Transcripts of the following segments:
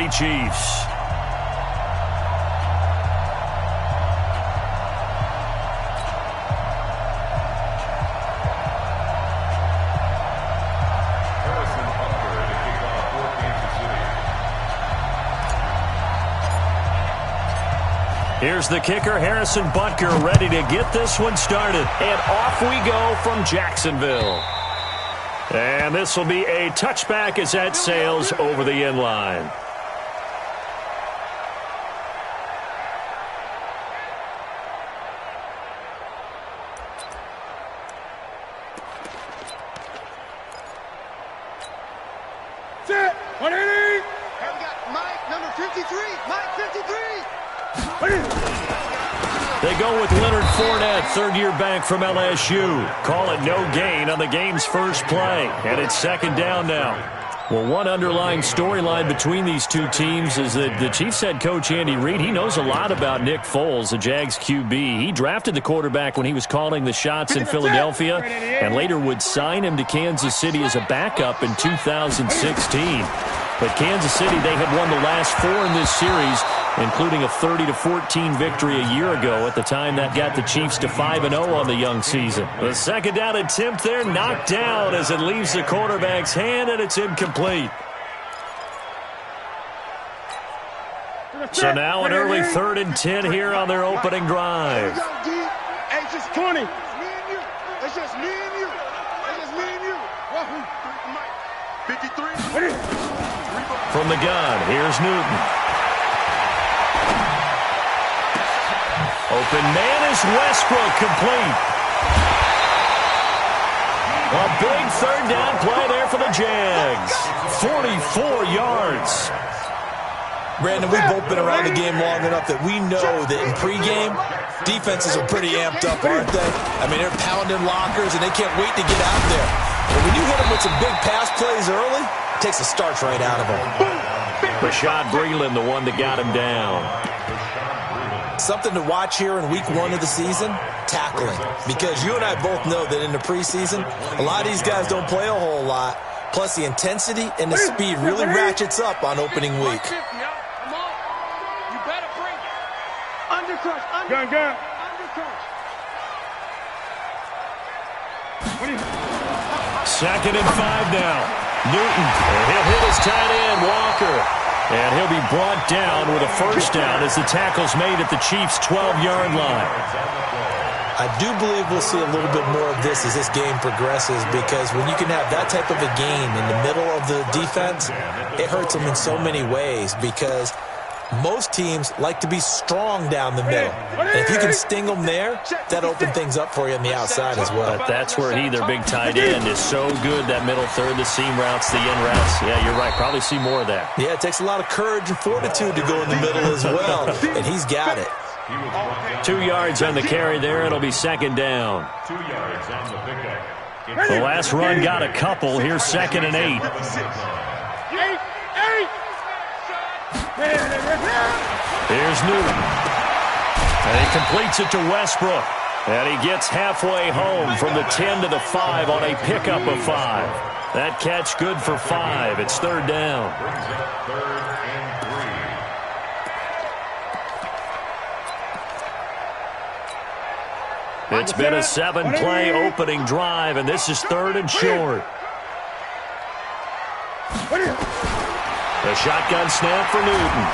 Chiefs. Here's the kicker, Harrison Butker, ready to get this one started. And off we go from Jacksonville. And this will be a touchback as that sails over the end line. Set, 180. Here we got Mike, number 53. Mike, 53. They go with Leonard Fournette, third-year back from LSU. Call it no gain on the game's first play. And it's second down now. Well, one underlying storyline between these two teams is that the Chiefs head coach Andy Reid, he knows a lot about Nick Foles, the Jags QB. He drafted the quarterback when he was calling the shots in Philadelphia and later would sign him to Kansas City as a backup in 2016. But Kansas City, they had won the last four in this series, including a 30-14 victory a year ago. At the time, that got the Chiefs to 5-0 on the young season. The second down attempt there knocked down as it leaves the quarterback's hand, and it's incomplete. So now an early 3rd and 10 here on their opening drive. Hey, it's just 20. It's me and you. It's just me and you. It's just me and you. 53. From the gun, here's Newton. Open man is Westbrook, complete. A big third down play there for the Jags. 44 yards. Brandon, we've both been around the game long enough that we know that in pregame, defenses are pretty amped up, aren't they? I mean, they're pounding lockers, and they can't wait to get out there. But when you hit them with some big pass plays early, it takes the starch right out of them. Rashad Breeland, the one that got him down. Something to watch here in week 1 of the season, tackling. Because you and I both know that in the preseason, a lot of these guys don't play a whole lot. Plus, the intensity and the speed really ratchets up on opening week. Gun. Second and 5 now. Newton, and he'll hit his tight end, Walker. And he'll be brought down with a first down as the tackle's made at the Chiefs' 12-yard line. I do believe we'll see a little bit more of this as this game progresses, because when you can have that type of a game in the middle of the defense, it hurts them in so many ways, because most teams like to be strong down the middle. And if you can sting them there, that'll open things up for you on the outside as well. But that's where their big tight end, is so good, that middle third, the seam routes, the in routes. Yeah, you're right. Probably see more of that. Yeah, it takes a lot of courage and fortitude to go in the middle as well, and he's got it. 2 yards on the carry there. It'll be second down. 2 yards on the pickup. The last run got a couple. Here's 2nd and 8. Here's Newton. And he completes it to Westbrook. And he gets halfway home from the 10 to the 5 on a pickup of 5. That catch good for 5. It's third down. It's been a 7-play opening drive, and this is 3rd and short. The shotgun snap for Newton.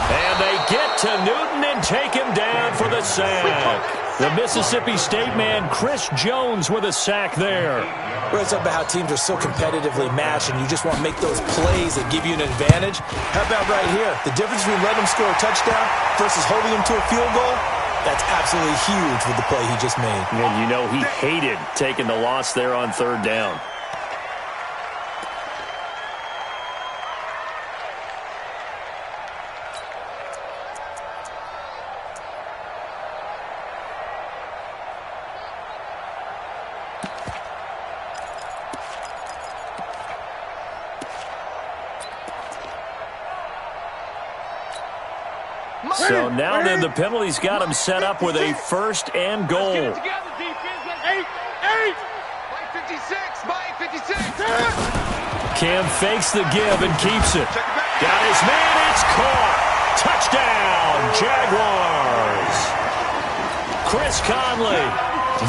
And they get to Newton and take him down for the sack. The Mississippi State man, Chris Jones, with a sack there. We're talking about how teams are so competitively matched, and you just want to make those plays that give you an advantage. How about right here? The difference between letting them score a touchdown versus holding them to a field goal, that's absolutely huge with the play he just made. And you know he hated taking the loss there on third down. So now then the penalty's got him set up with a 1st and goal. Cam fakes the give and keeps it. Got his man. It's caught. Touchdown, Jaguars. Chris Conley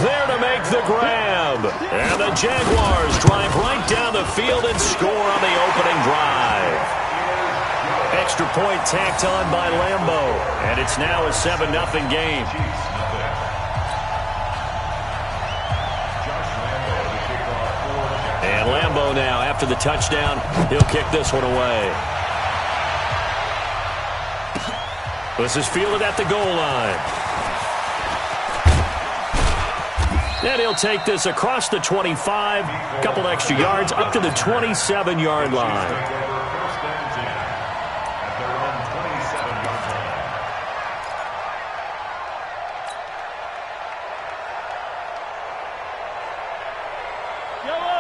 there to make the grab. And the Jaguars drive right down the field and score on the opening drive. Extra point tacked on by Lambeau. And it's now a 7-0 game. And Lambeau now, after the touchdown, he'll kick this one away. This is fielded at the goal line. And he'll take this across the 25, a couple extra yards, up to the 27-yard line.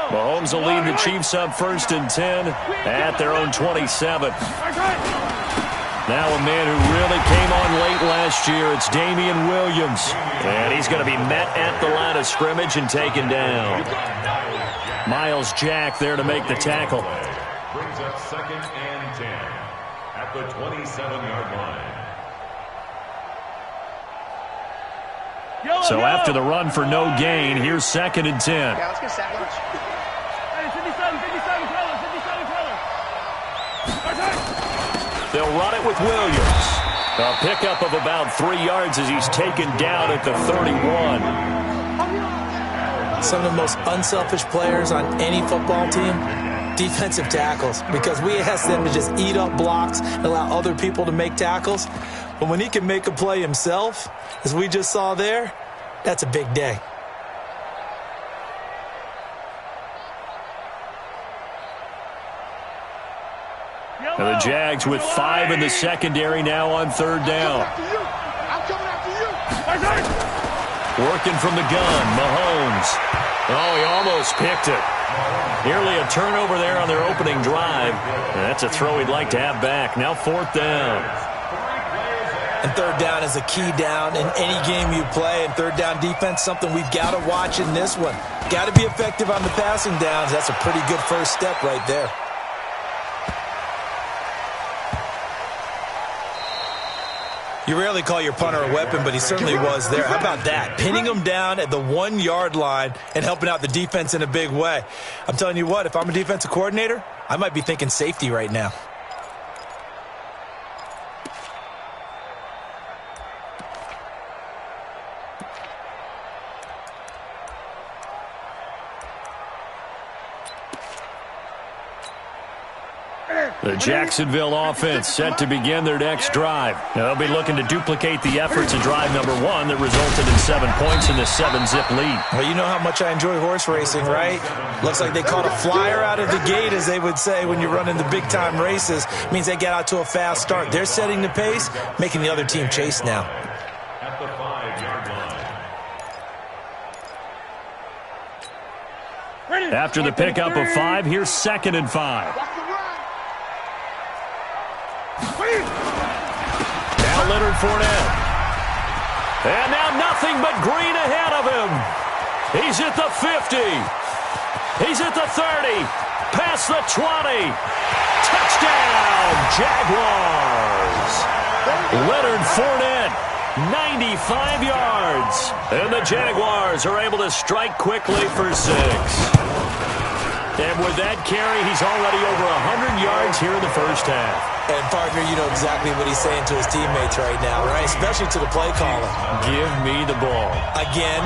Mahomes will lead the Chiefs up 1st and 10 at their own 27. Now a man who really came on late last year, it's Damian Williams. And he's going to be met at the line of scrimmage and taken down. Miles Jack there to make the tackle. Brings up 2nd and 10 at the 27-yard line. So after the run for no gain, here's 2nd and 10. Yeah, let's get sack lunch. Hey, 57, color. They'll run it with Williams. A pickup of about 3 yards as he's taken down at the 31. Some of the most unselfish players on any football team, defensive tackles, because we ask them to just eat up blocks and allow other people to make tackles. But when he can make a play himself, as we just saw there, that's a big day. And the Jags with 5 in the secondary now on 3rd down. I'm coming after you. Working from the gun, Mahomes. Oh, he almost picked it. Nearly a turnover there on their opening drive. And that's a throw he'd like to have back. Now 4th down. And 3rd down is a key down in any game you play. And 3rd down defense, something we've got to watch in this one. Got to be effective on the passing downs. That's a pretty good first step right there. You rarely call your punter a weapon, but he certainly was there. How about that? Pinning him down at the 1-yard line and helping out the defense in a big way. I'm telling you what, if I'm a defensive coordinator, I might be thinking safety right now. The Jacksonville offense set to begin their next drive. Now they'll be looking to duplicate the efforts of drive number 1 that resulted in 7 points in the 7-zip lead. Well, you know how much I enjoy horse racing, right? Looks like they caught a flyer out of the gate, as they would say when you're running the big-time races. Means they get out to a fast start. They're setting the pace, making the other team chase now. At the 5-yard line. After the pickup of 5, here's 2nd and 5. Now Leonard Fournette. And now nothing but green ahead of him. He's at the 50. He's at the 30. Past the 20. Touchdown, Jaguars. Leonard Fournette, 95 yards. And the Jaguars are able to strike quickly for 6. And with that carry, he's already over 100 yards here in the first half. And, partner, you know exactly what he's saying to his teammates right now, right? Especially to the play caller. Give me the ball. Again,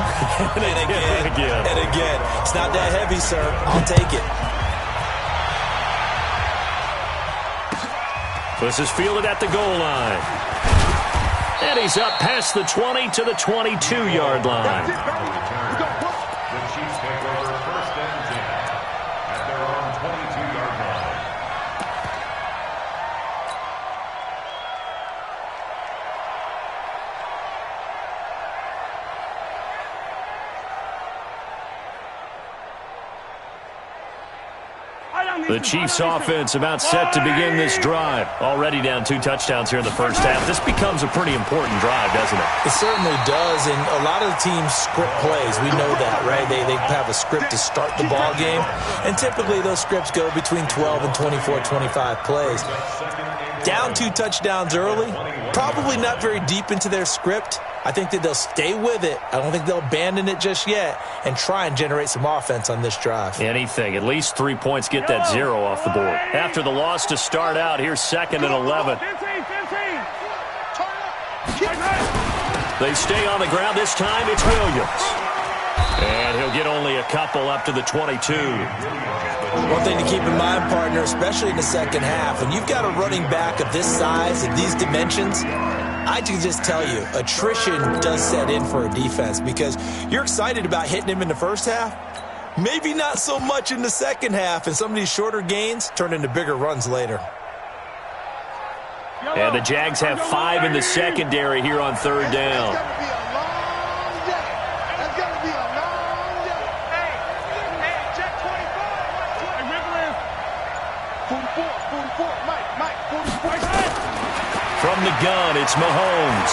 and again, again. and again. It's not that heavy, sir. I'll take it. This is fielded at the goal line. And he's up past the 20 to the 22-yard line. The Chiefs take over 1st and 10 at their own 22-yard line. The Chiefs offense about set to begin this drive. Already down 2 touchdowns here in the first half. This becomes a pretty important drive, doesn't it? It certainly does, and a lot of the teams script plays. We know that, right? They have a script to start the ball game, and typically those scripts go between 12 and 24, 25 plays. Down 2 touchdowns early, probably not very deep into their script. I think that they'll stay with it. I don't think they'll abandon it just yet and try and generate some offense on this drive. Anything. At least 3 points, get that 0 off the board. After the loss to start out, here's 2nd and 11. They stay on the ground. This time it's Williams. And he'll get only a couple up to the 22. One thing to keep in mind, partner, especially in the second half, when you've got a running back of this size and these dimensions, I can just tell you, attrition does set in for a defense because you're excited about hitting him in the first half. Maybe not so much in the second half, and some of these shorter gains turn into bigger runs later. And the Jags have 5 in the secondary here on 3rd down. From the gun, it's Mahomes.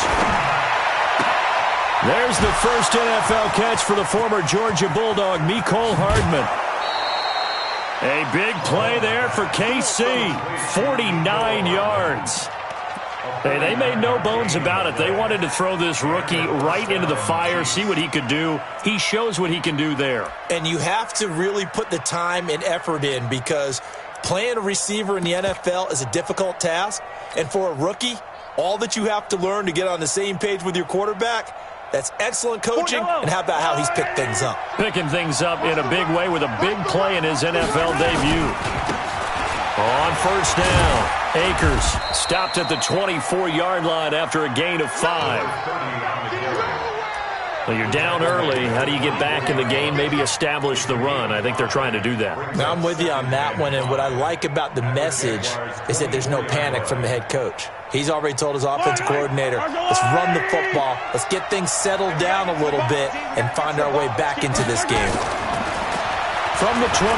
There's the first NFL catch for the former Georgia Bulldog, Mecole Hardman. A big play there for KC, 49 yards. Hey, they made no bones about it. They wanted to throw this rookie right into the fire, see what he could do. He shows what he can do there. And you have to really put the time and effort in because playing a receiver in the NFL is a difficult task. And for a rookie, all that you have to learn to get on the same page with your quarterback, that's excellent coaching. And how about how he's picked things up? Picking things up in a big way with a big play in his NFL debut. On 1st down, Akers stopped at the 24-yard line after a gain of 5. Well, you're down early. How do you get back in the game, maybe establish the run? I think they're trying to do that. Now, I'm with you on that one, and what I like about the message is that there's no panic from the head coach. He's already told his offensive coordinator, let's run the football, let's get things settled down a little bit, and find our way back into this game. From the 24,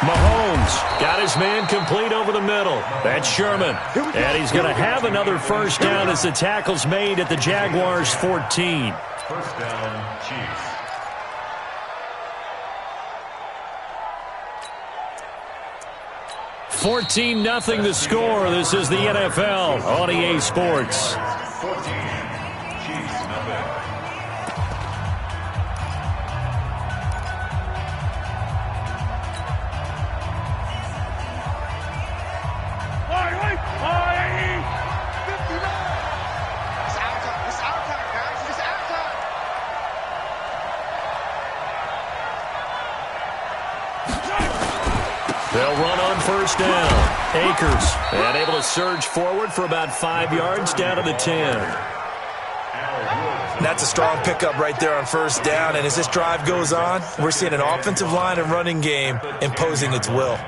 Mahomes got his man complete over the middle. That's Sherman. And he's going to have another first down as the tackle's made at the Jaguars' 14. First down, Chiefs. $14-0 the score. This is the NFL on EA Sports. 14. Chiefs, nothing. They'll run on first down. Akers, and able to surge forward for about 5 yards down to the 10. That's a strong pickup right there on first down, and as this drive goes on, we're seeing an offensive line and running game imposing its will.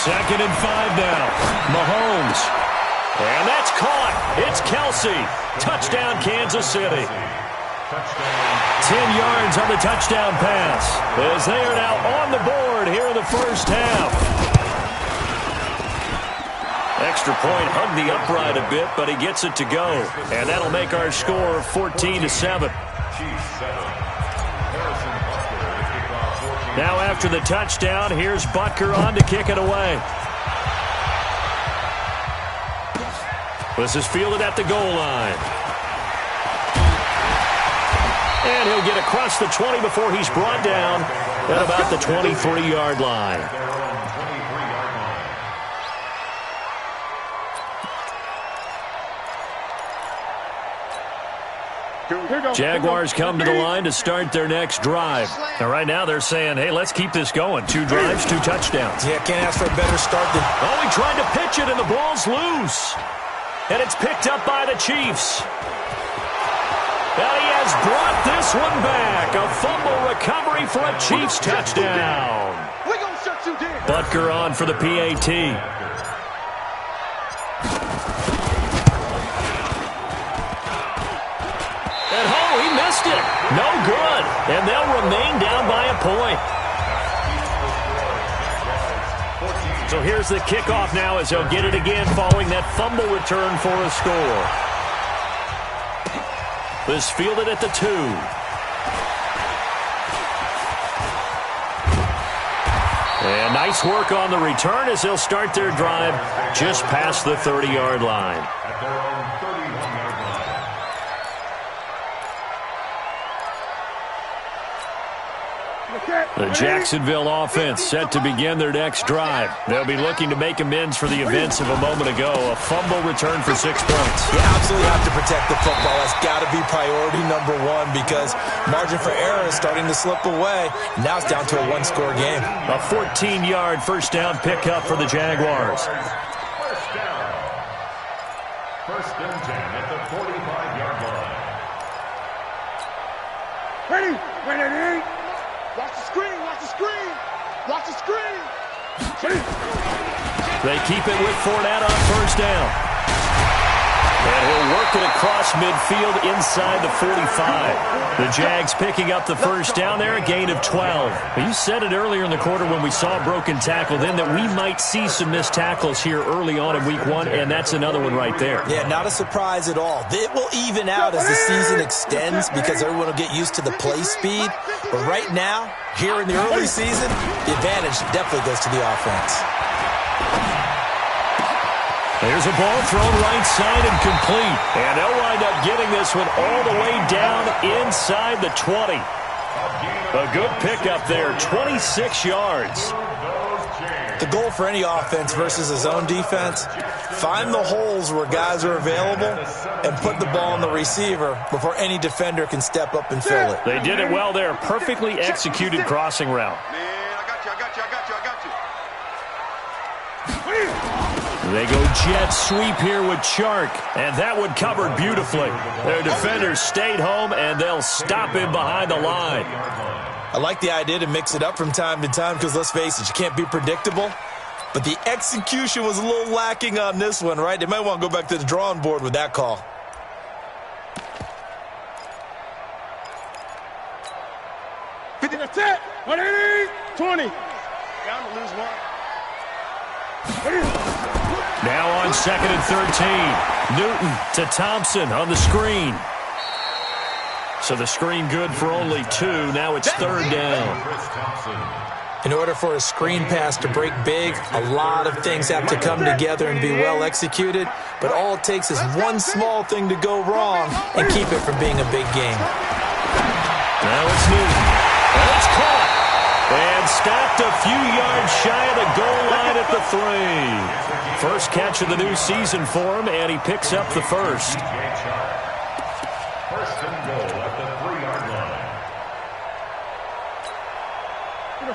Second and 5 now. Mahomes. And that's caught. It's Kelsey. Touchdown, Kansas City. 10 yards on the touchdown pass as they are now on the board here in the first half. Extra point hugged the upright a bit, but he gets it to go. And that'll make our score 14-7. Now after the touchdown, here's Butker on to kick it away. This is fielded at the goal line. And he'll get across the 20 before he's brought down at about the 23-yard line. Jaguars come to the line to start their next drive. Now, right now they're saying, hey, let's keep this going. 2 drives, 2 touchdowns. Yeah, can't ask for a better start than... Oh, he tried to pitch it, and the ball's loose. And it's picked up by the Chiefs. And he has brought this one back. A fumble recovery for a Chiefs touchdown. We're going to shut you down. Butker on for the PAT. At home, he missed it. No good. And they'll remain down by a point. So here's the kickoff now as they'll get it again following that fumble return for a score. This fielded at the 2. And nice work on the return as they'll start their drive just past the 30-yard line. At their own 31-yard line. The Jacksonville offense set to begin their next drive. They'll be looking to make amends for the events of a moment ago. A fumble return for 6 points. You absolutely have to protect the football. That's got to be priority number one because margin for error is starting to slip away. Now it's down to a one-score game. A 14-yard first down pickup for the Jaguars. First down. First and 10 at the 45-yard line. Ready? Ready? Watch the screen, watch the screen, watch the screen. They keep it with Fournette on first down. And he'll work it across midfield inside the 45. The Jags picking up the first down there, a gain of 12. You said it earlier in the quarter when we saw a broken tackle then that we might see some missed tackles here early on in week 1, and that's another one right there. Yeah, not a surprise at all. It will even out as the season extends because everyone will get used to the play speed. But right now, here in the early season, the advantage definitely goes to the offense. There's a ball thrown right side and complete. And they'll wind up getting this one all the way down inside the 20. A good pickup there, 26 yards. The goal for any offense versus a zone defense, find the holes where guys are available and put the ball on the receiver before any defender can step up and fill it. They did it well there. Perfectly executed crossing route. Man, I got you. They go jet sweep here with Chark, and that one covered beautifully. Their defenders stayed home, and they'll stop him behind the line. I like the idea to mix it up from time to time because, let's face it, you can't be predictable. But the execution was a little lacking on this one, right? They might want to go back to the drawing board with that call. That's it. 180, 20. Down to lose one. Now on 2nd and 13. Newton to Thompson on the screen. So the screen good for only 2. Now it's 3rd down. In order for a screen pass to break big, a lot of things have to come together and be well executed. But all it takes is one small thing to go wrong and keep it from being a big game. Now it's Newton. And it's caught. And stopped a few yards shy of the goal line at the 3. First catch of the new season for him, and he picks up the first. First and goal at the 3-yard line.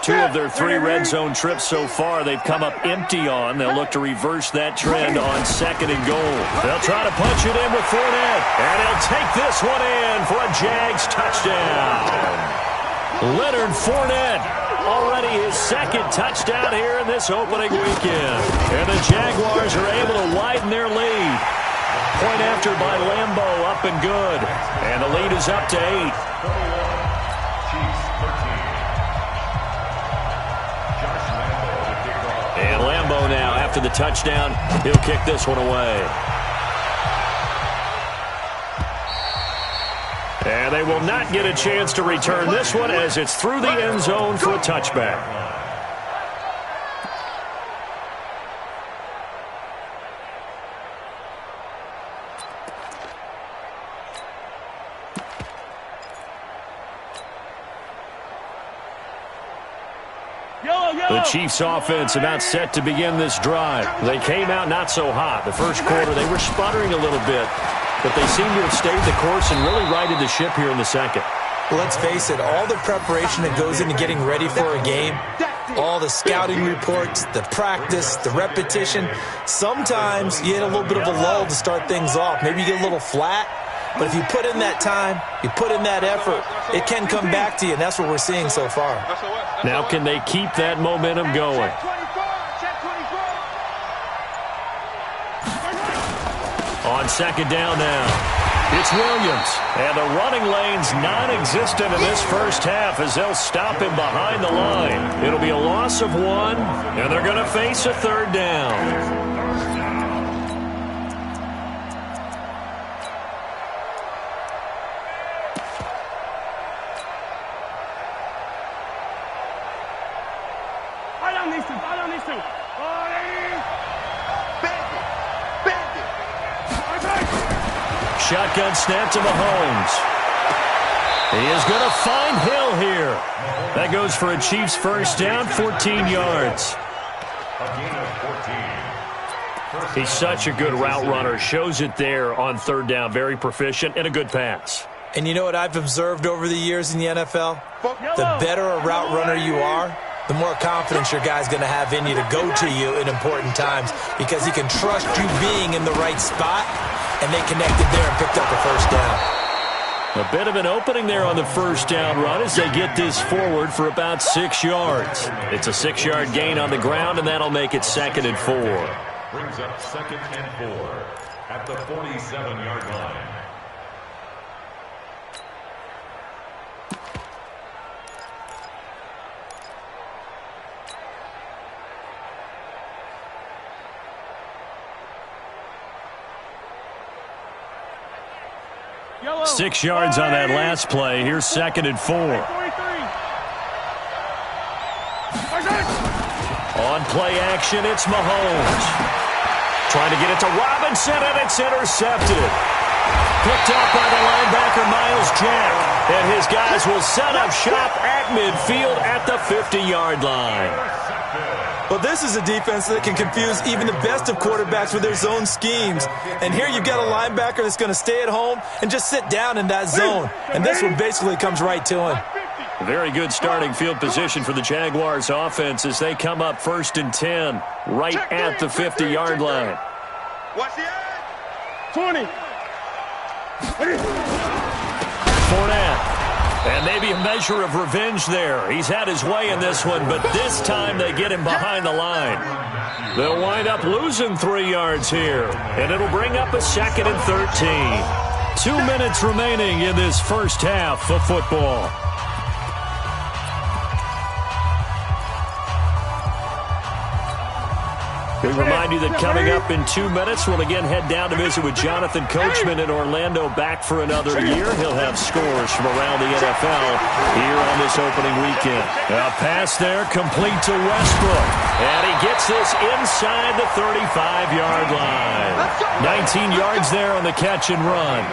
2 of their 3 red zone trips so far they've come up empty on. They'll look to reverse that trend on 2nd and goal. They'll try to punch it in with Fournette, and he'll take this one in for a Jags touchdown. Leonard Fournette, already his 2nd touchdown here in this opening weekend. And the Jaguars are able to widen their lead. Point after by Lambo, up and good. And the lead is up to 8. And Lambo now, after the touchdown, he'll kick this one away. And they will not get a chance to return this one as it's through the end zone for a touchback. The Chiefs offense about set to begin this drive. They came out not so hot. The first quarter, they were sputtering a little bit, but they seem to have stayed the course and really righted the ship here in the second. Well, let's face it, all the preparation that goes into getting ready for a game, all the scouting reports, the practice, the repetition, sometimes you hit a little bit of a lull to start things off. Maybe you get a little flat, but if you put in that time, you put in that effort, it can come back to you, and that's what we're seeing so far. Now, can they keep that momentum going? On second down now. It's Williams, and the running lane's non-existent in this first half as they'll stop him behind the line. It'll be a loss of 1, and they're going to face a third down. Shotgun snap to Mahomes. He is going to find Hill here. That goes for a Chiefs first down, 14 yards. He's such a good route runner. Shows it there on third down. Very proficient and a good pass. And you know what I've observed over the years in the NFL? The better a route runner you are, the more confidence your guy's going to have in you to go to you in important times because he can trust you being in the right spot, and they connected there and picked up a first down. A bit of an opening there on the first down run as they get this forward for about 6 yards. It's a 6-yard gain on the ground, and that'll make it 2nd and 4. Brings up 2nd and 4 at the 47-yard line. Yellow. 6 yards on that last play. Here's 2nd and 4. On play action, it's Mahomes. Trying to get it to Robinson, and it's intercepted. Picked up by the linebacker, Miles Jack. And his guys will set up shop at midfield at the 50-yard line. Well, this is a defense that can confuse even the best of quarterbacks with their zone schemes. And here you've got a linebacker that's going to stay at home and just sit down in that zone. And this one basically comes right to him. Very good starting field position for the Jaguars offense as they come up 1st and 10 right at the 50-yard line. Watch the edge. 20. Fournette. And maybe a measure of revenge there. He's had his way in this one, but this time they get him behind the line. They'll wind up losing 3 yards here, and it'll bring up a 2nd and 13. 2 minutes remaining in this first half of football. We remind you that coming up in 2 minutes, we'll again head down to visit with Jonathan Coachman in Orlando, back for another year. He'll have scores from around the NFL here on this opening weekend. A pass there complete to Westbrook. And he gets this inside the 35-yard line. 19 yards there on the catch and run.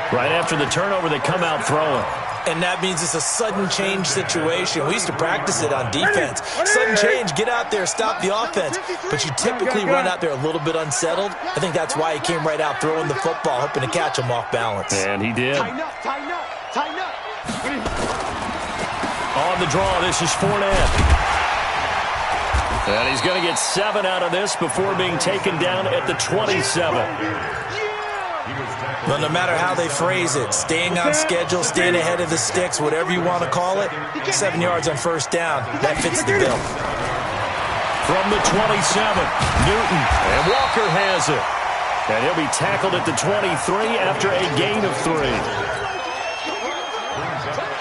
Right after the turnover, they come out throwing. And that means it's a sudden change situation. We used to practice it on defense. Sudden change, get out there, stop the offense. But you typically run out there a little bit unsettled. I think that's why he came right out throwing the football, hoping to catch him off balance. And he did. Tighten up, tighten up, tighten up. On the draw, this is Fournette. And he's going to get 7 out of this before being taken down at the 27. Well, no matter how they phrase it, staying on schedule, staying ahead of the sticks, whatever you want to call it, 7 yards on first down, that fits the bill. From the 27, Newton, and Walker has it. And he'll be tackled at the 23 after a gain of 3.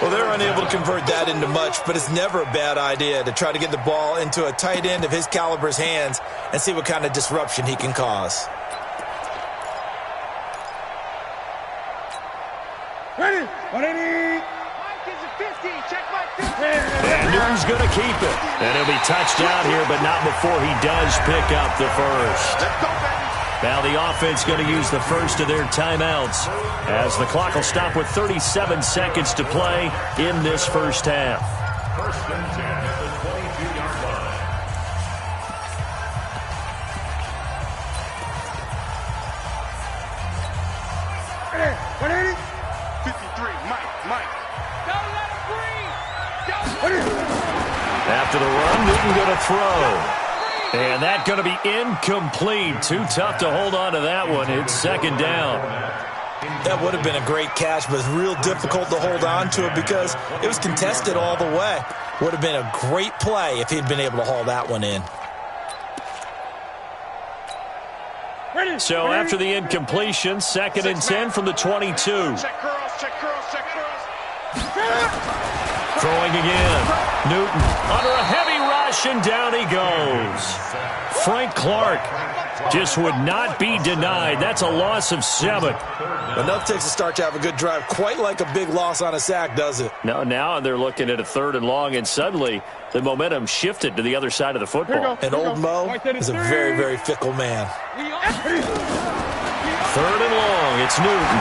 Well, they're unable to convert that into much, but it's never a bad idea to try to get the ball into a tight end of his caliber's hands and see what kind of disruption he can cause. Ready? 180. Mike is a 50. Check my 50. And Newton's going to keep it. And he'll be touched out here, but not before he does pick up the first. Let's go, baby. Now the offense going to use the first of their timeouts as the clock will stop with 37 seconds to play in this first half. 1st and 10 at the 22-yard line. Ready? 180. 53. Mike. Don't let him breathe. After the run, Newton going to throw. And that going to be incomplete. Too tough to hold on to that one. It's 2nd down. That would have been a great catch, but it's real difficult to hold on to it because it was contested all the way. Would have been a great play if he'd been able to haul that one in. So after the incompletion, 2nd and 10 from the 22. Check girls, check girls, check girls. Throwing again. Newton under a heavy rush, and down he goes. Frank Clark just would not be denied. That's a loss of 7. Enough takes a start to have a good drive. Quite like a big loss on a sack, does it? Now they're looking at a 3rd and long, and suddenly the momentum shifted to the other side of the football. And old Mo is a very, very fickle man. 3rd and long. It's Newton.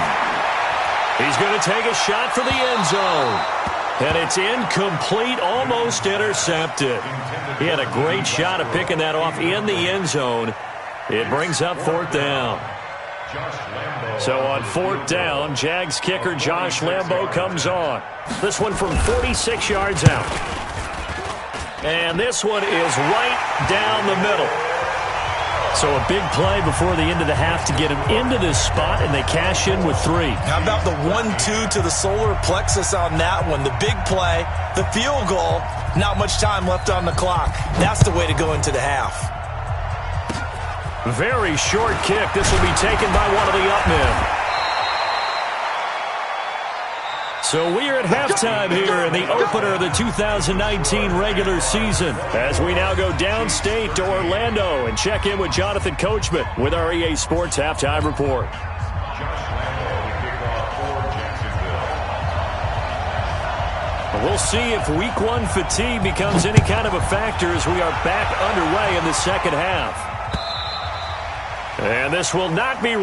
He's going to take a shot for the end zone. And it's incomplete, almost intercepted. He had a great shot of picking that off in the end zone. It brings up 4th down. So on 4th down, Jags kicker Josh Lambo comes on. This one from 46 yards out. And this one is right down the middle. So a big play before the end of the half to get him into this spot, and they cash in with 3. How about the 1-2 to the solar plexus on that one? The big play, the field goal, not much time left on the clock. That's the way to go into the half. Very short kick. This will be taken by one of the up men. So we are at halftime here in the opener of the 2019 regular season, as we now go downstate to Orlando and check in with Jonathan Coachman with our EA Sports Halftime Report. We'll see if Week 1 fatigue becomes any kind of a factor as we are back underway in the second half. And this will not be...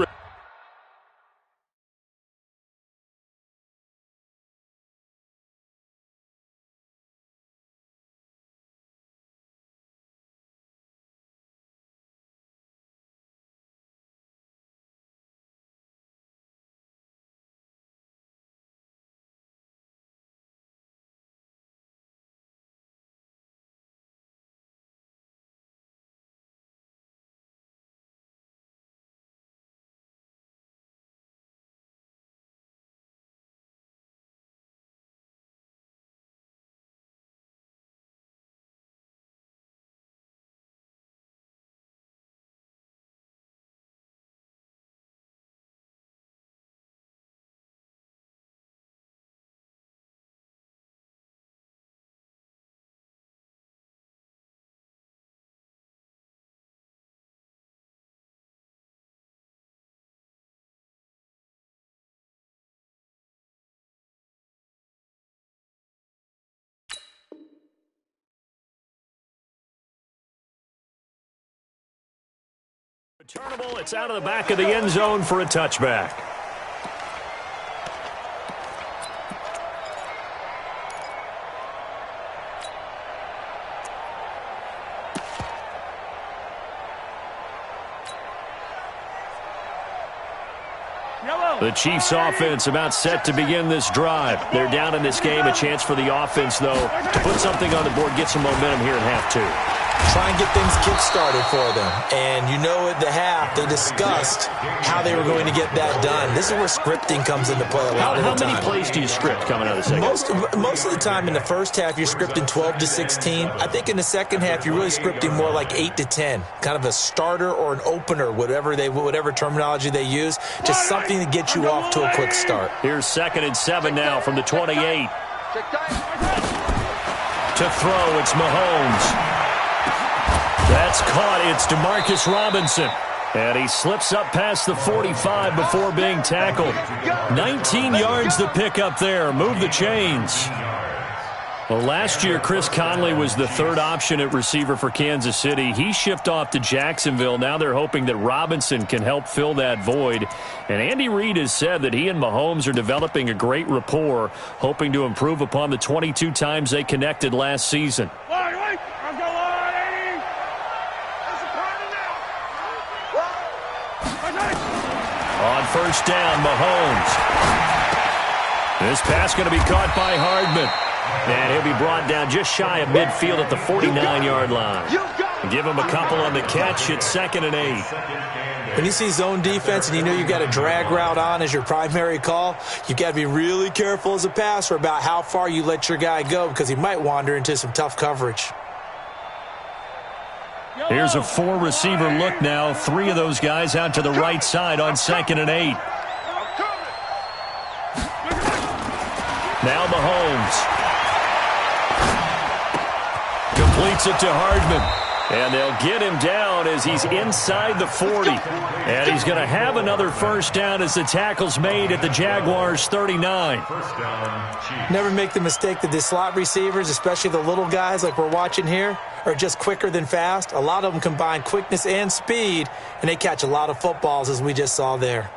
Returnable, it's out of the back of the end zone for a touchback. The Chiefs offense about set to begin this drive. They're down in this game. A chance for the offense, though, to put something on the board, get some momentum here in half 2. Try and get things kick-started for them. And you know at the half, they discussed how they were going to get that done. This is where scripting comes into play a lot of the time. How many plays do you script coming out of the second? Most of the time in the first half, you're scripting 12 to 16. I think in the second half, you're really scripting more like 8 to 10. Kind of a starter or an opener, whatever terminology they use. Just something to get you off to a quick start. Here's 2nd and 7 now from the 28. To throw, it's Mahomes. That's caught. It's Demarcus Robinson. And he slips up past the 45 before being tackled. 19 yards to pick up there. Move the chains. Well, last year, Chris Conley was the 3rd option at receiver for Kansas City. He shipped off to Jacksonville. Now they're hoping that Robinson can help fill that void. And Andy Reid has said that he and Mahomes are developing a great rapport, hoping to improve upon the 22 times they connected last season. On 1st down, Mahomes. This pass going to be caught by Hardman. And he'll be brought down just shy of midfield at the 49-yard line. Give him a couple on the catch. It's 2nd and 8. When you see zone defense and you know you've got a drag route on as your primary call, you've got to be really careful as a passer about how far you let your guy go because he might wander into some tough coverage. Here's a 4-receiver look now. 3 of those guys out to the right side on 2nd and 8. Now Mahomes. Completes it to Hardman. And they'll get him down as he's inside the 40. And he's going to have another first down as the tackle's made at the Jaguars' 39. Never make the mistake that the slot receivers, especially the little guys like we're watching here, are just quicker than fast. A lot of them combine quickness and speed, and they catch a lot of footballs as we just saw there.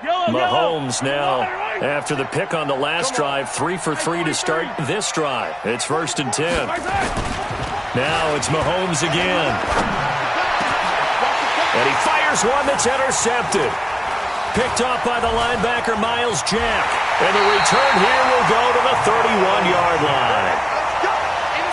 Mahomes now, after the pick on the last drive, 3 for 3 to start this drive. It's 1st and 10. Now it's Mahomes again. And he fires one that's intercepted. Picked off by the linebacker, Miles Jack. And the return here will go to the 31-yard line.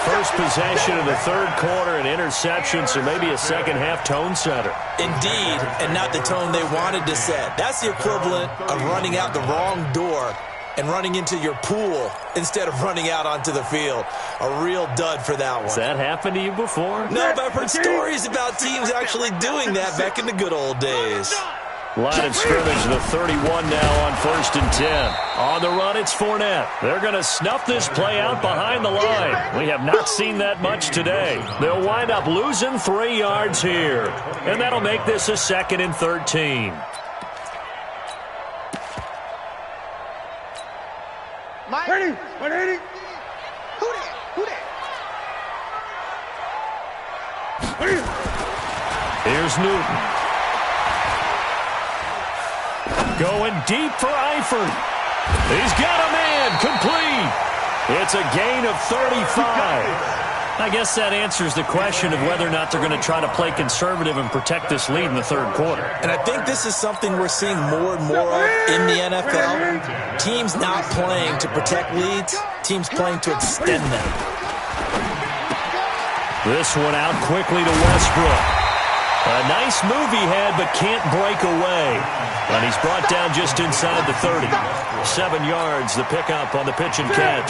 First possession of the 3rd quarter, an interception, so maybe a second-half tone setter. Indeed, and not the tone they wanted to set. That's the equivalent of running out the wrong door and running into your pool instead of running out onto the field. A real dud for that one. Has that happened to you before? No, but I've heard stories about teams actually doing that back in the good old days. Line of scrimmage, the 31 now on 1st and 10. On the run, it's Fournette. They're going to snuff this play out behind the line. We have not seen that much today. They'll wind up losing 3 yards here. And that'll make this a 2nd and 13. Ready? 180. Who that? Here's Newton. Going deep for Eifert. He's got a man. Complete. It's a gain of 35. I guess that answers the question of whether or not they're going to try to play conservative and protect this lead in the 3rd quarter. And I think this is something we're seeing more and more of in the NFL. Teams not playing to protect leads, teams playing to extend them. This one out quickly to Westbrook. A nice move he had, but can't break away. And he's brought down just inside the 30. 7 yards, the pickup on the pitch and catch.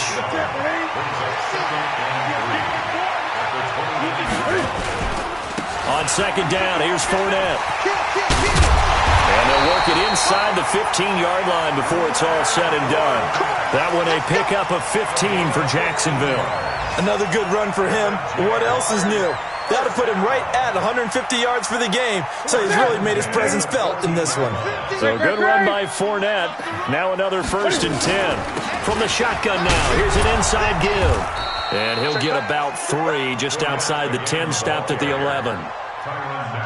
On 2nd down, here's Fournette. And they'll work it inside the 15-yard line before it's all said and done. That one a pickup of 15 for Jacksonville. Another good run for him. What else is new? That'll put him right at 150 yards for the game, so he's really made his presence felt in this one. So good run by Fournette. Now another 1st and 10. From the shotgun now, here's an inside give. And he'll get about 3 just outside the 10, stopped at the 11.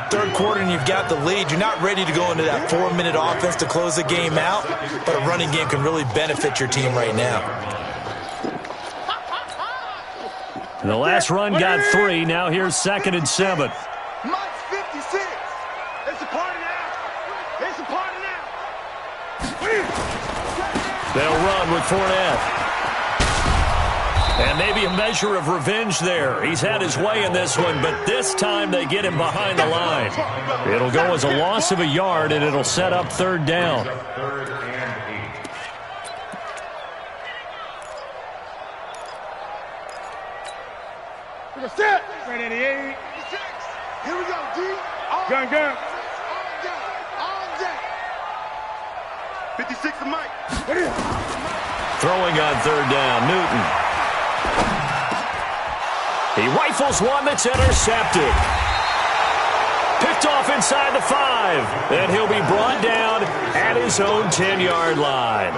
3rd quarter and you've got the lead. You're not ready to go into that 4-minute offense to close the game out, but a running game can really benefit your team right now. The last run got 3. Now here's 2nd and 7. Mike's 56. It's a party now. It's a party now. They'll run with Fournette. And maybe a measure of revenge there. He's had his way in this one, but this time they get him behind the line. It'll go as a loss of a yard, and it'll set up 3rd down. 3rd and 8. We're going to set. 88. Here we go, D. Gun. All day. 56 to Mike. Throwing on 3rd down, Newton. He rifles one that's intercepted. Picked off inside the 5. And he'll be brought down at his own 10-yard line.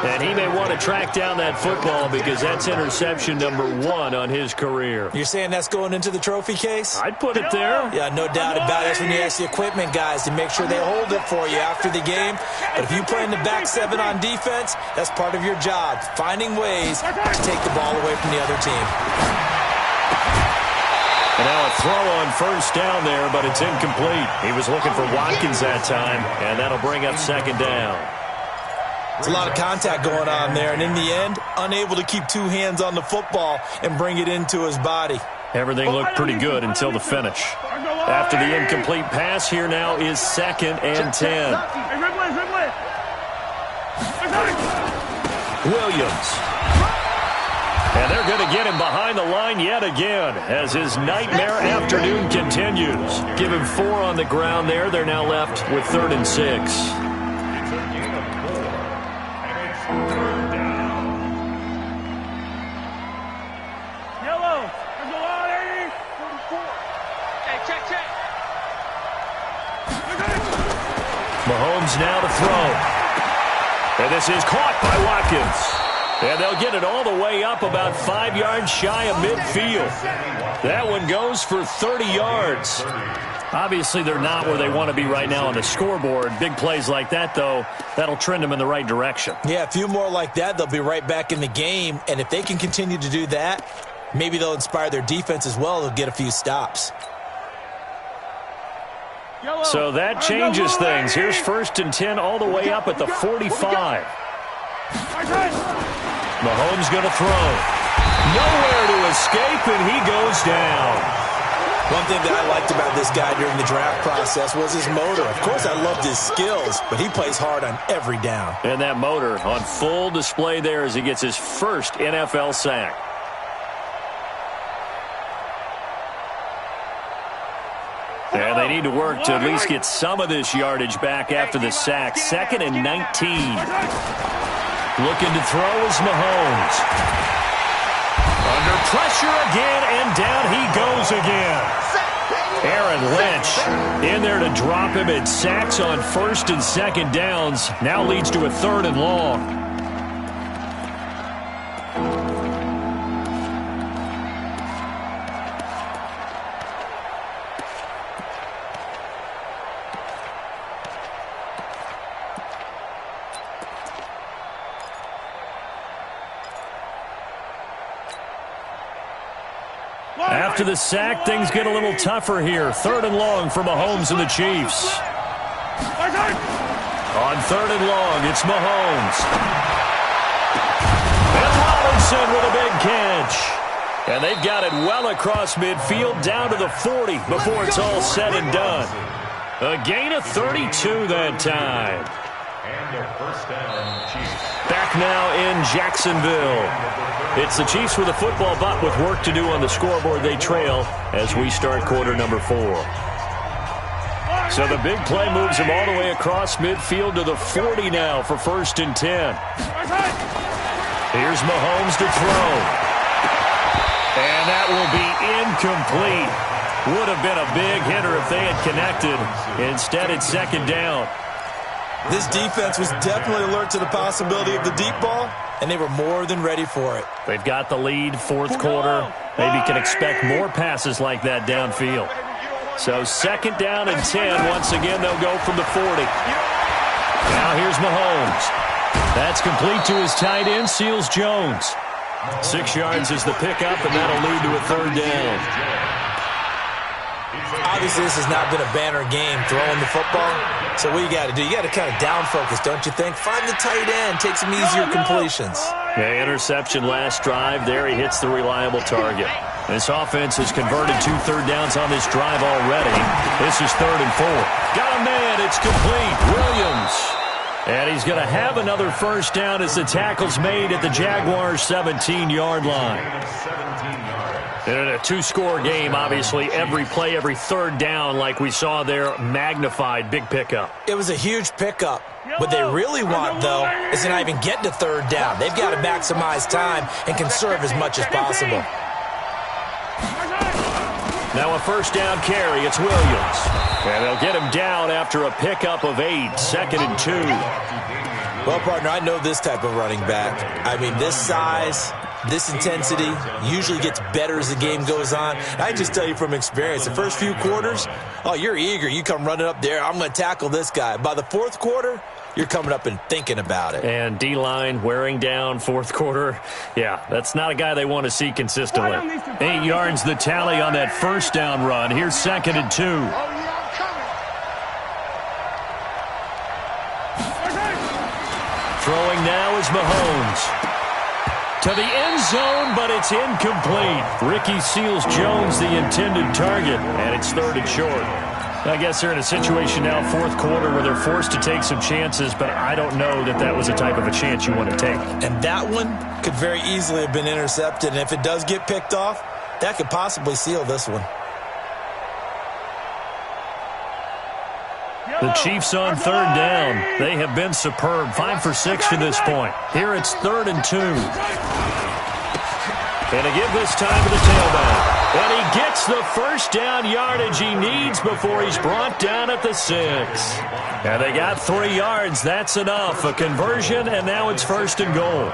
And he may want to track down that football because that's interception number 1 on his career. You're saying that's going into the trophy case? I'd put it there. Yeah, no doubt about it. That's when you ask the equipment guys to make sure they hold it for you after the game. But if you play in the back 7 on defense, that's part of your job, finding ways to take the ball away from the other team. And now a throw on 1st down there, but it's incomplete. He was looking for Watkins that time, and that'll bring up 2nd down. It's a lot of contact going on there, and in the end, unable to keep 2 hands on the football and bring it into his body. Everything looked pretty good until the finish. After the incomplete pass, here now is 2nd and 10. Williams. And they're going to get him behind the line yet again as his nightmare afternoon continues. Give him 4 on the ground there. They're now left with 3rd and 6. It's a gain of 4, and it's 3rd down. Yellow. There's a lot, 80. 44. Hey, check. Mahomes now to throw. And this is caught by Watkins. And they'll get it all the way up about 5 yards shy of midfield. That one goes for 30 yards. Obviously, they're not where they want to be right now on the scoreboard. Big plays like that, though, that'll trend them in the right direction. Yeah, a few more like that, they'll be right back in the game. And if they can continue to do that, maybe they'll inspire their defense as well. They'll get a few stops. So that changes things. Here's 1st and 10 all the way up at the 45. Mahomes going to throw. Nowhere to escape, and he goes down. One thing that I liked about this guy during the draft process was his motor. Of course, I loved his skills, but he plays hard on every down. And that motor on full display there as he gets his first NFL sack. And they need to work to at least get some of this yardage back after the sack. 2nd and 19. Looking to throw is Mahomes. Under pressure again, and down he goes again. Aaron Lynch in there to drop him. It sacks on 1st and 2nd downs. Now leads to a 3rd and long. After the sack, things get a little tougher here. 3rd and long for Mahomes and the Chiefs. On 3rd and long, it's Mahomes. And Robinson with a big catch. And they've got it well across midfield, down to the 40 before it's all said and done. A gain of 32 that time. And a 1st down, Chiefs. Back now in Jacksonville. It's the Chiefs with a football, but with work to do on the scoreboard, they trail as we start quarter number 4. So the big play moves them all the way across midfield to the 40 now for 1st and 10. Here's Mahomes to throw. And that will be incomplete. Would have been a big hitter if they had connected. Instead, it's 2nd down. This defense was definitely alert to the possibility of the deep ball, and they were more than ready for it. They've got the lead, 4th quarter. Maybe can expect more passes like that downfield. So 2nd down and 10. Once again, they'll go from the 40. Now here's Mahomes. That's complete to his tight end, Seals Jones. 6 yards is the pickup, and that'll lead to a 3rd down. Obviously, this has not been a banner game throwing the football. So what you got to do, you got to kind of down focus, don't you think? Find the tight end, take some easier completions. Yeah, interception last drive. There he hits the reliable target. This offense has converted 2 third downs on this drive already. This is 3rd and 4. Got a man. It's complete. Williams. And he's going to have another 1st down as the tackle's made at the Jaguars' 17-yard line. In a 2-score game, obviously, every play, every 3rd down, like we saw there, magnified, big pickup. It was a huge pickup. What they really want, though, is to not even get to 3rd down. They've got to maximize time and conserve as much as possible. Now a 1st down carry. It's Williams. And they'll get him down after a pickup of 8, 2nd and 2. Well, partner, I know this type of running back. I mean, this size, this intensity usually gets better as the game goes on. I just tell you from experience, the first few quarters, oh, you're eager. You come running up there, I'm going to tackle this guy. By the 4th quarter, you're coming up and thinking about it. And D-line wearing down 4th quarter. Yeah, that's not a guy they want to see consistently. 8 yards the tally on that 1st down run. Here's 2nd and 2. Throwing now is Mahomes. To the end zone, but it's incomplete. Ricky Seals-Jones, the intended target, and it's 3rd and short. I guess they're in a situation now, fourth quarter, where they're forced to take some chances, but I don't know that that was a type of a chance you want to take. And that one could very easily have been intercepted, and if it does get picked off, that could possibly seal this one. The Chiefs on third down. They have been superb. 5 for 6 to this point. Here it's 3rd and 2. And to give this time to the tailback. And he gets the first down yardage he needs before he's brought down at the 6. And they got 3 yards. That's enough. A conversion, and now it's 1st and goal.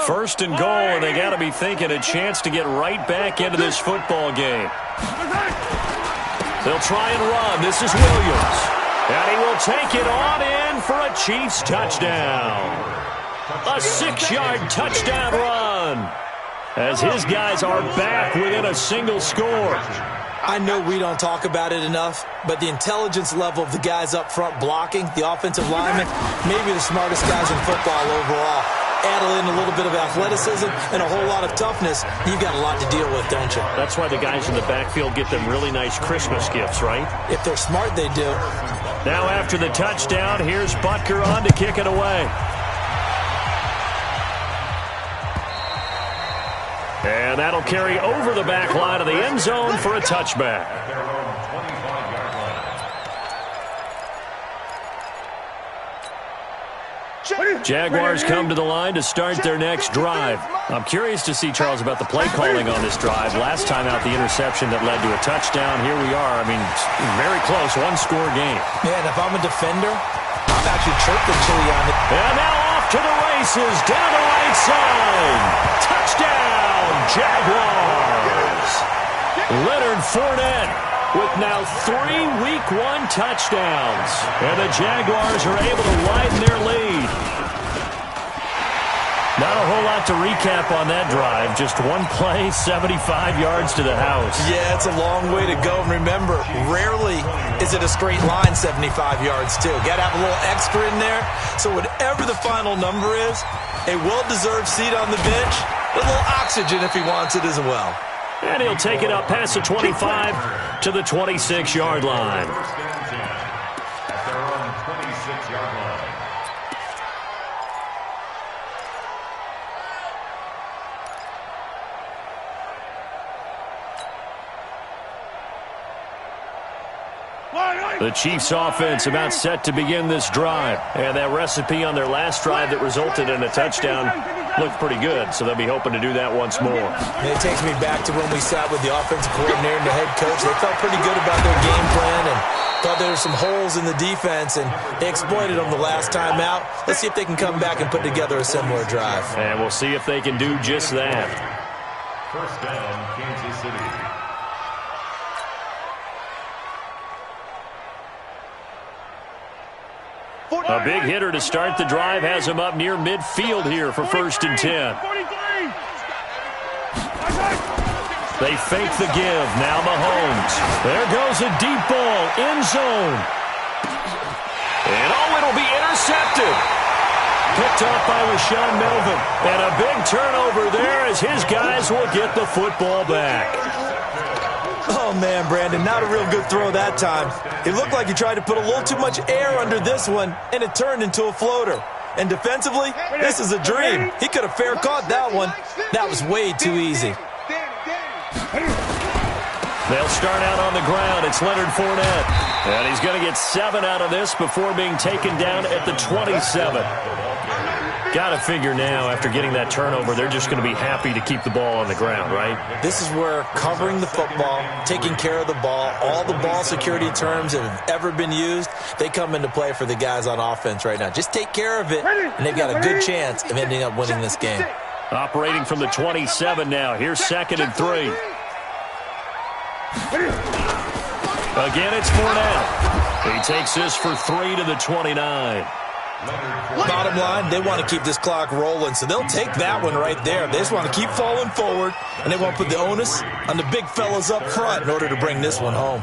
First and goal, and they got to be thinking a chance to get right back into this football game. They'll try and run. This is Williams. And he will take it on in for a Chiefs touchdown. A 6-yard touchdown run. As his guys are back within a single score. I know we don't talk about it enough, but the intelligence level of the guys up front blocking, the offensive linemen, maybe the smartest guys in football overall. Add in a little bit of athleticism and a whole lot of toughness, you've got a lot to deal with, don't you? That's why the guys in the backfield get them really nice Christmas gifts, right? If they're smart, they do. Now after the touchdown, here's Butker on to kick it away. And that'll carry over the back line of the end zone for a touchback. Jaguars come to the line to start their next drive. I'm curious to see, Charles, about the play calling on this drive. Last time out, the interception that led to a touchdown. Here we are. I mean, very close, one-score game. Man, if I'm a defender, I'm actually chirping chili on it. And now off to the races, down the right side. Touchdown, Jaguars. Leonard Fournette with now 3 Week 1 touchdowns. And the Jaguars are able to widen their lead. Not a whole lot to recap on that drive. Just one play, 75 yards to the house. Yeah, it's a long way to go. And remember, rarely is it a straight line 75 yards, too. Got to have a little extra in there. So whatever the final number is, a well-deserved seat on the bench, a little oxygen if he wants it as well. And he'll take it up past the 25 to the 26-yard line. At their own 26-yard line. The Chiefs offense about set to begin this drive. And that recipe on their last drive that resulted in a touchdown looked pretty good, so they'll be hoping to do that once more. And it takes me back to when we sat with the offensive coordinator and the head coach. They felt pretty good about their game plan and thought there were some holes in the defense, and they exploited them the last time out. Let's see if they can come back and put together a similar drive. And we'll see if they can do just that. First down, Kansas City. A big hitter to start the drive has him up near midfield here for 1st and 10. They fake the give. Now Mahomes. There goes a deep ball. End zone. And it'll be intercepted. Picked off by Rashaan Melvin. And a big turnover there as his guys will get the football back. Oh, man, Brandon, not a real good throw that time. It looked like he tried to put a little too much air under this one, and it turned into a floater. And defensively, this is a dream. He could have fair caught that one. That was way too easy. They'll start out on the ground. It's Leonard Fournette. And he's going to get 7 out of this before being taken down at the 27. Got to figure now, after getting that turnover, they're just going to be happy to keep the ball on the ground, right? This is where covering the football, taking care of the ball, all the ball security terms that have ever been used, they come into play for the guys on offense right now. Just take care of it, and they've got a good chance of ending up winning this game. Operating from the 27 now. Here's 2nd and 3. Again, it's Fournette. He takes this for 3 to the 29. Bottom line, they want to keep this clock rolling, so they'll take that one right there. They just want to keep falling forward, and they want to put the onus on the big fellas up front in order to bring this one home.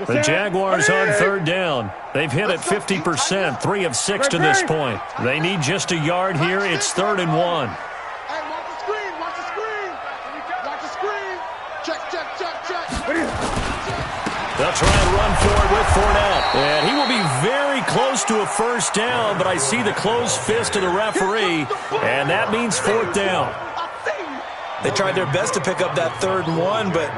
The Jaguars on third down. They've hit it 50%, 3 of 6 to this point. They need just a yard here. It's 3rd and 1. Hey, watch the screen, watch the screen. Watch the screen. Check. They'll try and run forward with Fournette. And he will be very close to a first down, but I see the closed fist of the referee, and that means 4th down. They tried their best to pick up that 3rd and 1, but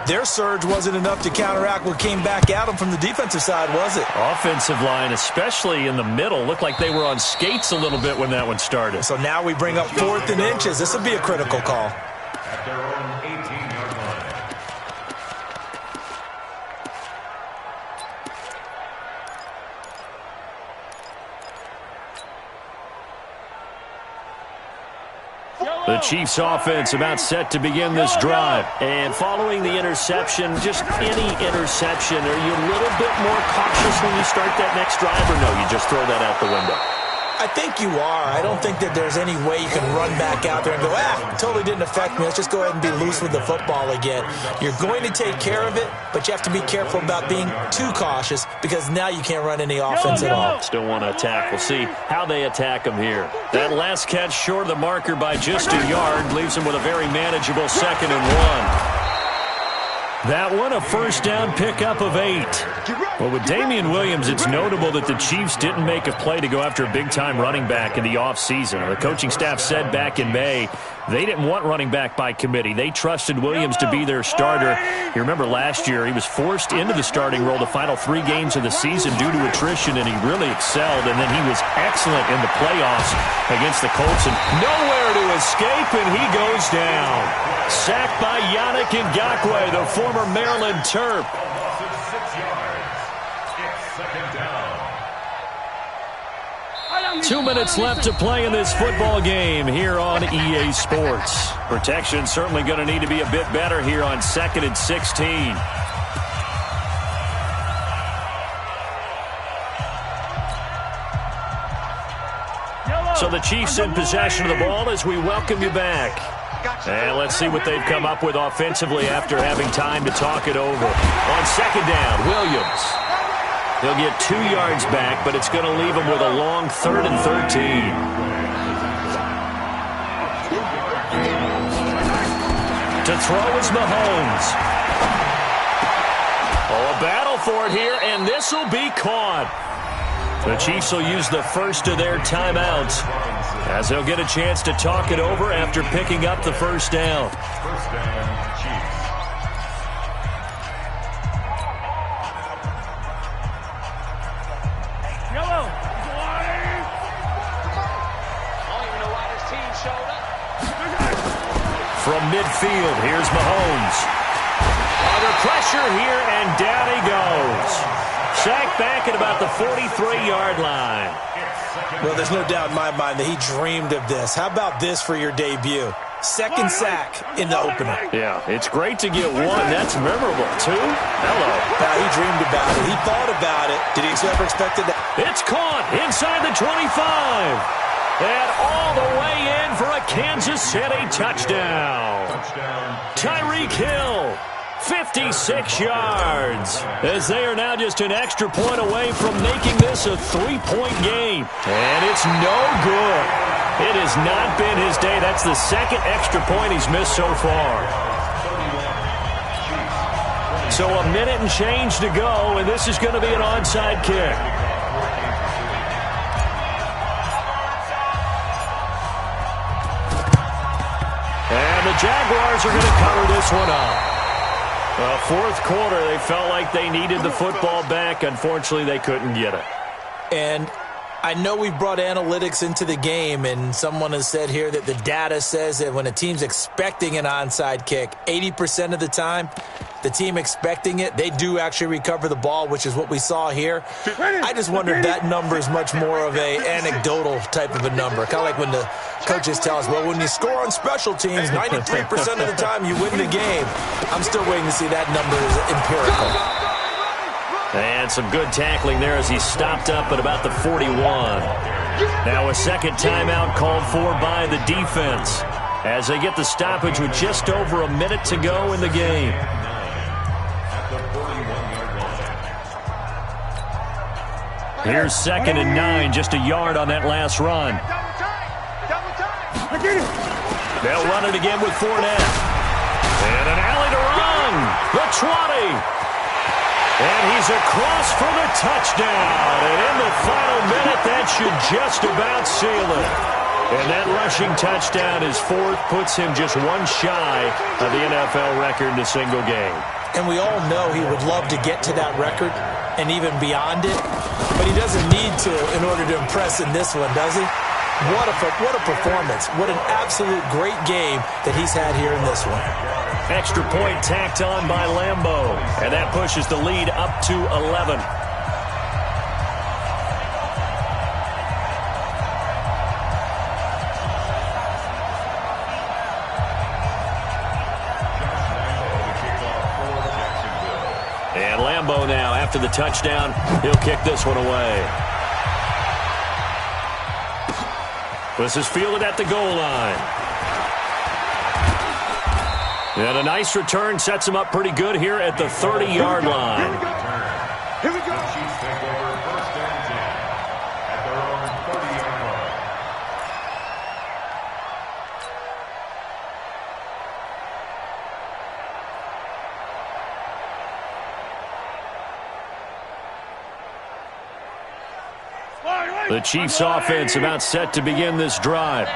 their surge wasn't enough to counteract what came back at them from the defensive side, was it? Offensive line, especially in the middle, looked like they were on skates a little bit when that one started. So now we bring up 4th and inches. This would be a critical call. At their own 18-yard line. The Chiefs offense about set to begin this drive. And following the interception, just any interception, are you a little bit more cautious when you start that next drive, or no, you just throw that out the window? I think you are. I don't think that there's any way you can run back out there and go, totally didn't affect me. Let's just go ahead and be loose with the football again. You're going to take care of it, but you have to be careful about being too cautious because now you can't run any offense at all. Still want to attack. We'll see how they attack them here. That last catch short of the marker by just a yard leaves them with a very manageable 2nd and 1. That one, a first down pickup of 8. Well, with Damian Williams, it's notable that the Chiefs didn't make a play to go after a big-time running back in the offseason. The coaching staff said back in May they didn't want running back by committee. They trusted Williams to be their starter. You remember last year he was forced into the starting role the final 3 games of the season due to attrition, and he really excelled. And then he was excellent in the playoffs against the Colts. And nowhere to escape, and he goes down. Sacked by Yannick Ngakoue, the former Maryland Terp. 6 yards. It's 2nd down. 2 minutes left to play in this football game here on EA Sports. Protection certainly going to need to be a bit better here on 2nd and 16. So the Chiefs in possession of the ball as we welcome you back. And let's see what they've come up with offensively after having time to talk it over. On 2nd down, Williams. He'll get 2 yards back, but it's going to leave him with a long 3rd and 13. To throw is Mahomes. Oh, a battle for it here, and this will be caught. The Chiefs will use the first of their timeouts as they'll get a chance to talk it over after picking up the first down. First down, Chiefs. From midfield, here's Mahomes. Under pressure here, and down he goes. Sacked back at about the 43-yard line. Well, there's no doubt in my mind that he dreamed of this. How about this for your debut? 2nd sack in the opener. Yeah, it's great to get 1. That's memorable. 2? Hello. Now, he dreamed about it. He thought about it. Did he ever expect it? It's caught inside the 25. And all the way in for a Kansas City touchdown. Tyreek Hill, 56 yards, as they are now just an extra point away from making this a 3-point game. And it's no good. It has not been his day. That's the 2nd extra point he's missed so far. So a minute and change to go, and this is going to be an onside kick. And the Jaguars are going to cover this one up. Well, 4th quarter, they felt like they needed the football back. Unfortunately, they couldn't get it. And I know we brought analytics into the game, and someone has said here that the data says that when a team's expecting an onside kick, 80% of the time, the team expecting it, they do actually recover the ball, which is what we saw here. I just wonder if that number is much more of a anecdotal type of a number. Kind of like when the coaches tell us, well, when you score on special teams, 93% of the time you win the game. I'm still waiting to see that number is empirical. And some good tackling there as he stopped up at about the 41. Now a 2nd timeout called for by the defense as they get the stoppage with just over a minute to go in the game. At the 41-yard line. Here's 2nd and 9, just a yard on that last run. They'll run it again with Fournette. And an alley to run. The 20. And he's across for the touchdown. And in the final minute, that should just about seal it. And that rushing touchdown is 4th, puts him just one shy of the NFL record in a single game. And we all know he would love to get to that record and even beyond it, but he doesn't need to in order to impress in this one, does he? What a performance. What an absolute great game that he's had here in this one. Extra point tacked on by Lambeau, and that pushes the lead up to 11. And Lambeau now, after the touchdown, he'll kick this one away. This is fielded at the goal line. And a nice return sets him up pretty good here at the 30-yard line. Here we go. The Chiefs take over 1st and 10 at their own 30-yard line. The Chiefs offense about set to begin this drive.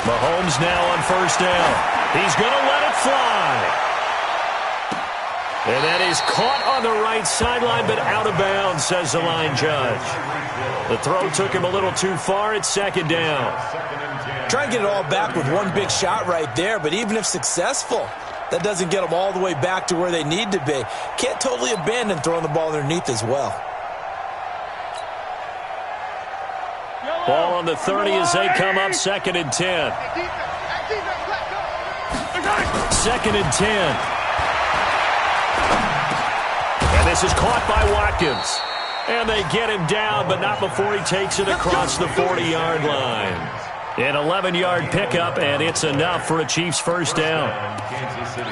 Mahomes now on 1st down. He's going to let it fly. And that is caught on the right sideline, but out of bounds, says the line judge. The throw took him a little too far. It's 2nd down. Try and get it all back with one big shot right there, but even if successful, that doesn't get them all the way back to where they need to be. Can't totally abandon throwing the ball underneath as well. Ball on the 30 as they come up, 2nd and 10. 2nd and 10. And this is caught by Watkins. And they get him down, but not before he takes it across the 40-yard line. An 11-yard pickup, and it's enough for a Chiefs 1st down. Kansas City.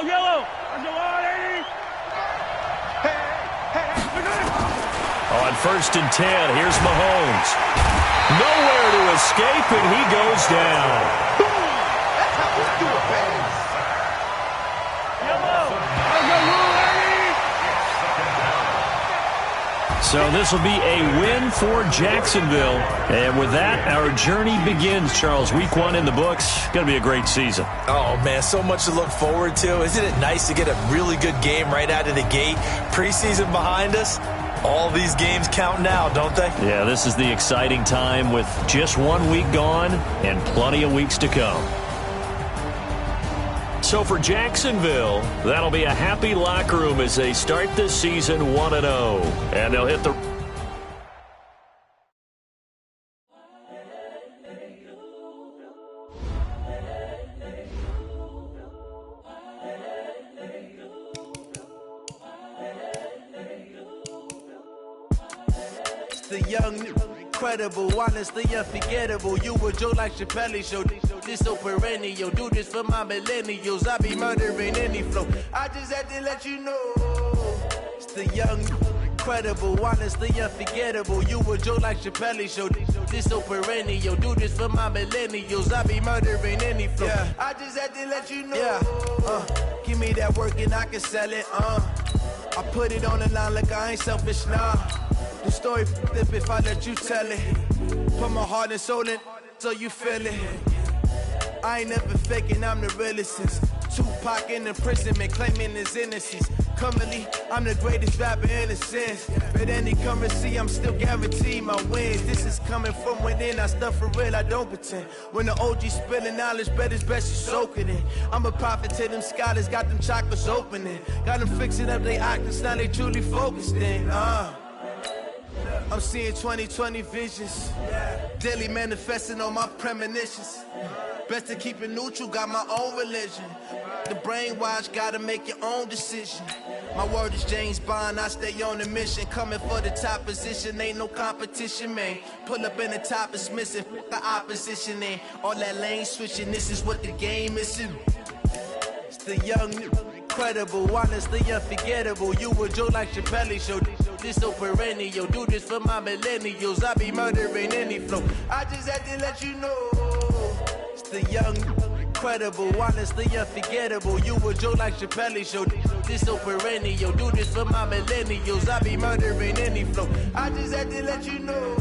Yellow. On 1st and 10, here's Mahomes. Nowhere to escape, and he goes down. That's how we do it, baby. So this will be a win for Jacksonville. And with that, our journey begins, Charles. Week 1 in the books. Going to be a great season. Oh, man, so much to look forward to. Isn't it nice to get a really good game right out of the gate? Preseason behind us. All these games count now, don't they? Yeah, this is the exciting time with just 1 week gone and plenty of weeks to come. So for Jacksonville, that'll be a happy locker room as they start this season 1-0. And they'll hit the... The young, incredible, honestly unforgettable. You a Joe like Chappelle show. This so perennial. Do this for my millennials. I be murdering any flow. I just had to let you know. It's the young, incredible, honestly unforgettable. You a Joe like Chappelle show. This so perennial. Do this for my millennials. I be murdering any flow. Yeah. I just had to let you know. Yeah. Give me that work and I can sell it. I put it on the line like I ain't selfish, nah. The story flip if I let you tell it. Put my heart and soul in so you feel it. I ain't never faking, I'm the realest since Tupac in imprisonment, claiming his innocence. Currently, I'm the greatest rapper in a sense. But any currency, I'm still guaranteed my wins. This is coming from within, I stuff for real, I don't pretend. When the OG spilling knowledge, bet it's best you soak it in. I'm a prophet to them scholars, got them chakras opening. Got them fixing up they octaves, now they truly focused in. I'm seeing 2020 visions. Daily manifesting on my premonitions. Best to keep it neutral, got my own religion. The brainwash, gotta make your own decision. My word is James Bond, I stay on a mission. Coming for the top position, ain't no competition, man. Pull up in the top is missing, the opposition in. All that lane switching, this is what the game is in. It's the young, incredible, honestly unforgettable. You a Joe like Chappelle show. This so perennial, do this for my millennials. I be murdering any flow. I just had to let you know. It's the young, incredible, honestly unforgettable. You a Joe like Chappelle show. This so perennial, do this for my millennials. I be murdering any flow. I just had to let you know.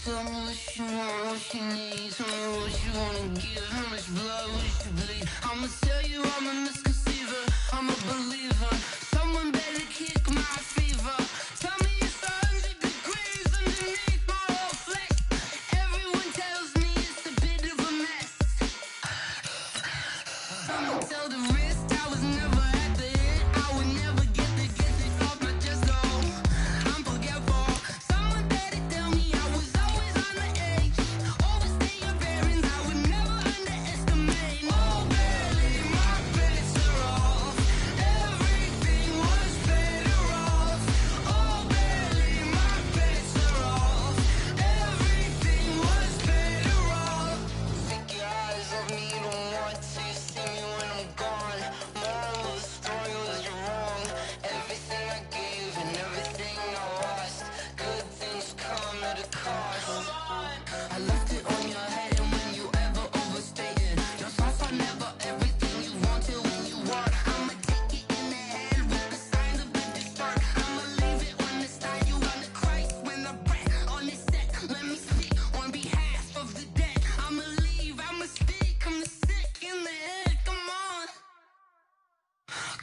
Tell me what you want, what you need. Tell me what you wanna give. How much blood would you bleed? I'ma tell you I'm a misconceiver, I'm a believer. Someone better kick my fever. Tell me it's 100 degrees underneath my whole flesh. Everyone tells me it's a bit of a mess. Someone tell the wrist I was never at the hit. I would never get it off my chest, though. I'm forgetful. Someone better tell me I was always on the edge. Overstay your bearings, I would never underestimate. Oh, barely, my bets are off. Everything was better off. Oh, barely, my bets are off. Everything was better off. Take your eyes off me, you don't want to see me when I'm gone. Moral of the story was you're wrong. Everything I gave and everything I lost. Good things come at a cost. I left it on your head, and when you ever overstay it, your thoughts are never everything you wanted when you want. I'ma take it in the head with the signs of a dessert. I'ma leave it on the side. You want the Christ when I breath on this set. Let me speak on behalf of the dead. I'ma leave, I'ma speak. I'm the sick in the head. Come on,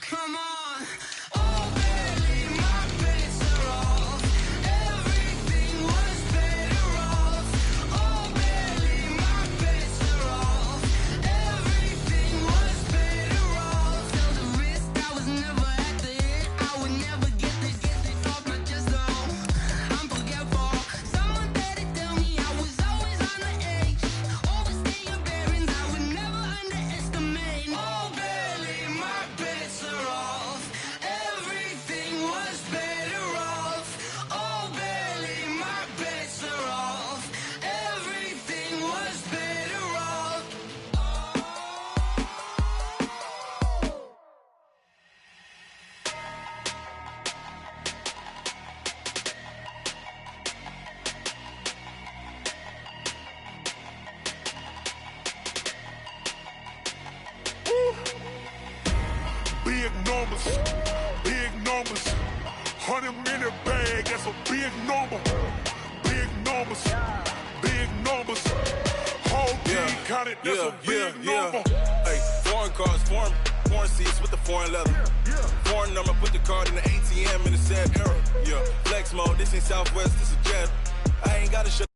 come on. Oh, barely, my bets are off. Everything was better off. Oh, barely, my bets are off. Everything was better off. Tell the wrist I was never at the hit. I would never get it off my chest, though. I'm forgetful. Someone better tell me I was always on the edge. Overstay your bearings, I would never underestimate. Oh, barely, my bets are off. Everything was better off. Oh, barely, my bets are off. Everything was better off. Big numbers, big numbers. 100-minute bag, that's a big number. Big numbers, big numbers. Whole team counted, that's a big number. Hey, foreign cars, foreign seats with the foreign leather. Foreign number, put the card in the ATM in the sad era. Yeah, flex mode, this ain't Southwest, this is jet. I ain't gotta shut